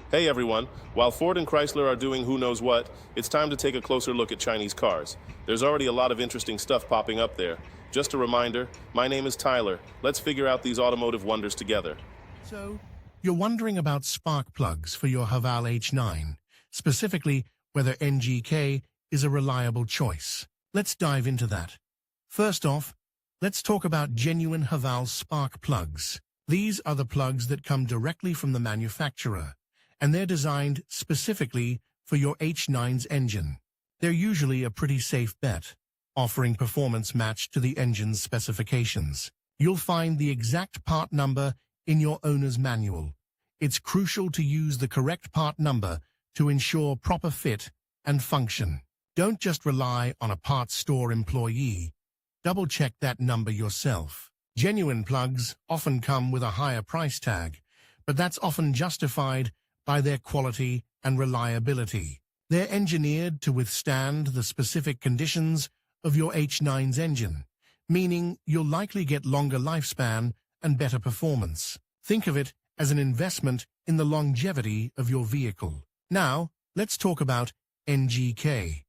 Hey everyone, while Ford and Chrysler are doing who knows what, it's time to take a closer look at Chinese cars. There's already a lot of interesting stuff popping up there. Just a reminder, my name is Tyler. Let's figure out these automotive wonders together. So, you're wondering about spark plugs for your Haval H9, specifically whether NGK is a reliable choice. Let's dive into that. First off, let's talk about genuine Haval spark plugs. These are the plugs that come directly from the manufacturer, and they're designed specifically for your H9's engine. They're usually a pretty safe bet, offering performance matched to the engine's specifications. You'll find the exact part number in your owner's manual. It's crucial to use the correct part number to ensure proper fit and function. Don't just rely on a parts store employee. Double-check that number yourself. Genuine plugs often come with a higher price tag, but that's often justified by their quality and reliability. They're engineered to withstand the specific conditions of your H9's engine, meaning you'll likely get longer lifespan and better performance. Think of it as an investment in the longevity of your vehicle. Now, let's talk about NGK.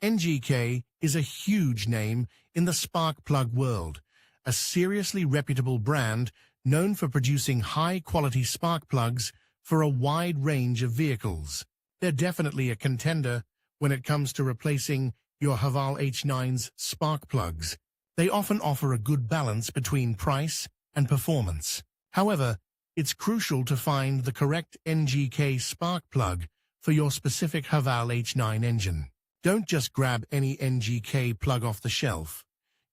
NGK is a huge name in the spark plug world, a seriously reputable brand known for producing high-quality spark plugs for a wide range of vehicles. They're definitely a contender when it comes to replacing your Haval H9's spark plugs. They often offer a good balance between price and performance. However, it's crucial to find the correct NGK spark plug for your specific Haval H9 engine. Don't just grab any NGK plug off the shelf.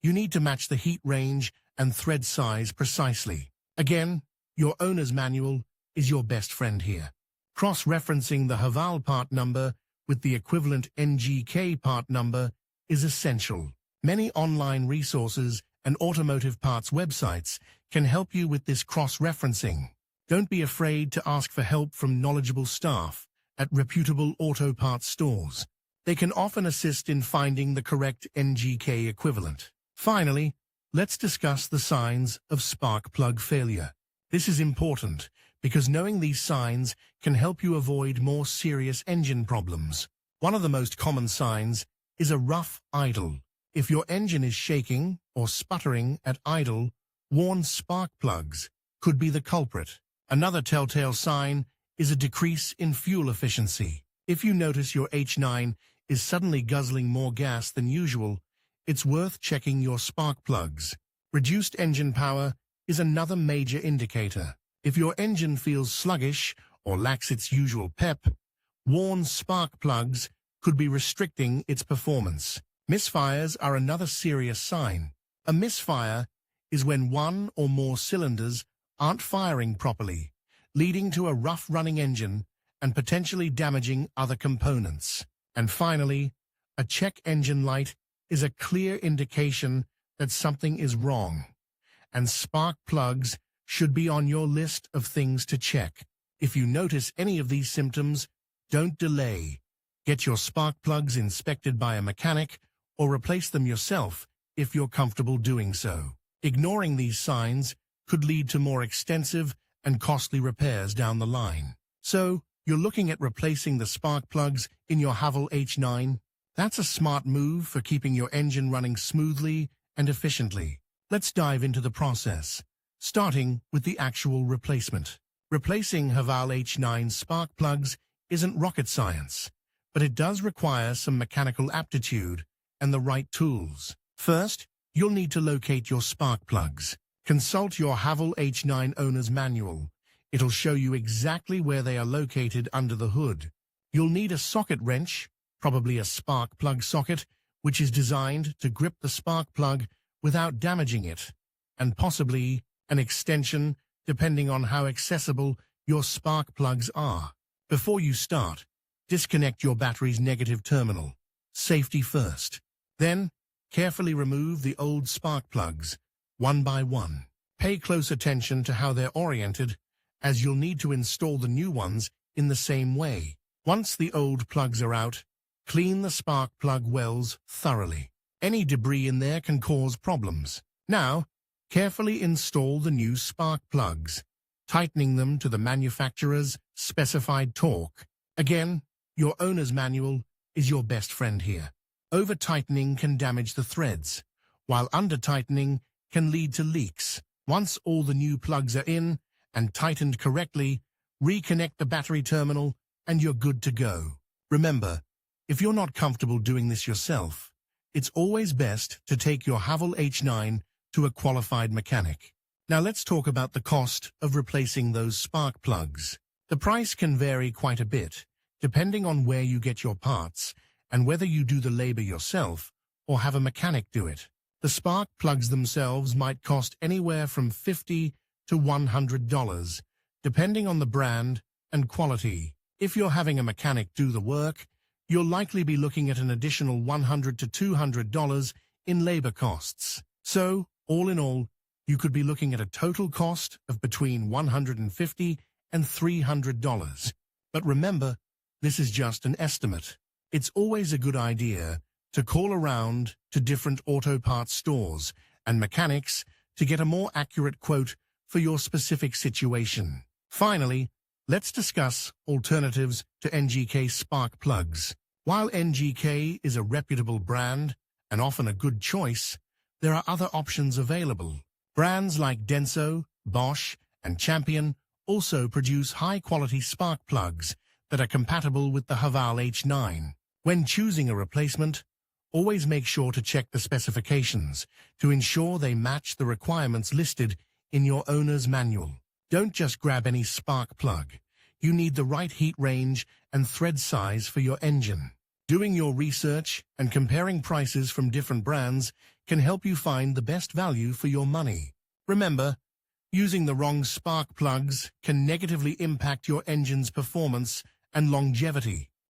You need to match the heat range and thread size precisely. Again, your owner's manual is your best friend here. Cross-referencing the Haval part number with the equivalent NGK part number is essential. Many online resources and automotive parts websites can help you with this cross-referencing. Don't be afraid to ask for help from knowledgeable staff at reputable auto parts stores. They can often assist in finding the correct NGK equivalent. Finally, let's discuss the signs of spark plug failure. This is important because knowing these signs can help you avoid more serious engine problems. One of the most common signs is a rough idle. If your engine is shaking or sputtering at idle, worn spark plugs could be the culprit. Another telltale sign is a decrease in fuel efficiency. If you notice your H9 is suddenly guzzling more gas than usual, it's worth checking your spark plugs. Reduced engine power is another major indicator. If your engine feels sluggish or lacks its usual pep, worn spark plugs could be restricting its performance. Misfires are another serious sign. A misfire is when one or more cylinders aren't firing properly, leading to a rough-running engine and potentially damaging other components. And finally, a check engine light is a clear indication that something is wrong, and spark plugs should be on your list of things to check. If you notice any of these symptoms, don't delay. Get your spark plugs inspected by a mechanic or replace them yourself if you're comfortable doing so. Ignoring these signs could lead to more extensive and costly repairs down the line. So, you're looking at replacing the spark plugs in your Haval H9? That's a smart move for keeping your engine running smoothly and efficiently. Let's dive into the process, starting with the actual replacement. Replacing Haval H9 spark plugs isn't rocket science, but it does require some mechanical aptitude and the right tools. First, you'll need to locate your spark plugs. Consult your Haval H9 owner's manual. It'll show you exactly where they are located under the hood. You'll need a socket wrench, probably a spark plug socket, which is designed to grip the spark plug without damaging it, and possibly an extension depending on how accessible your spark plugs are. Before you start, disconnect your battery's negative terminal. Safety first. Then, carefully remove the old spark plugs, one by one. Pay close attention to how they're oriented, as you'll need to install the new ones in the same way. Once the old plugs are out, clean the spark plug wells thoroughly. Any debris in there can cause problems. Now, carefully install the new spark plugs. tightening them to the manufacturer's specified torque. Again, your owner's manual is your best friend here. Over-tightening can damage the threads, while under-tightening can lead to leaks. Once all the new plugs are in and tightened correctly, reconnect the battery terminal and you're good to go. Remember, if you're not comfortable doing this yourself, it's always best to take your Haval H9 to a qualified mechanic. Now let's talk about the cost of replacing those spark plugs. The price can vary quite a bit, depending on where you get your parts and whether you do the labor yourself or have a mechanic do it. The spark plugs themselves might cost anywhere from $50 to $100, depending on the brand and quality. If you're having a mechanic do the work, you'll likely be looking at an additional $100 to $200 in labor costs. So, all in all, you could be looking at a total cost of between $150 and $300. But remember, this is just an estimate. It's always a good idea to call around to different auto parts stores and mechanics to get a more accurate quote for your specific situation. Finally, let's discuss alternatives to NGK spark plugs. While NGK is a reputable brand and often a good choice, there are other options available. Brands like Denso, Bosch, and Champion also produce high-quality spark plugs that are compatible with the Haval H9. When choosing a replacement, always make sure to check the specifications to ensure they match the requirements listed in your owner's manual. Don't just grab any spark plug. You need the right heat range and thread size for your engine. Doing your research and comparing prices from different brands can help you find the best value for your money. Remember, using the wrong spark plugs can negatively impact your engine's performance and longevity.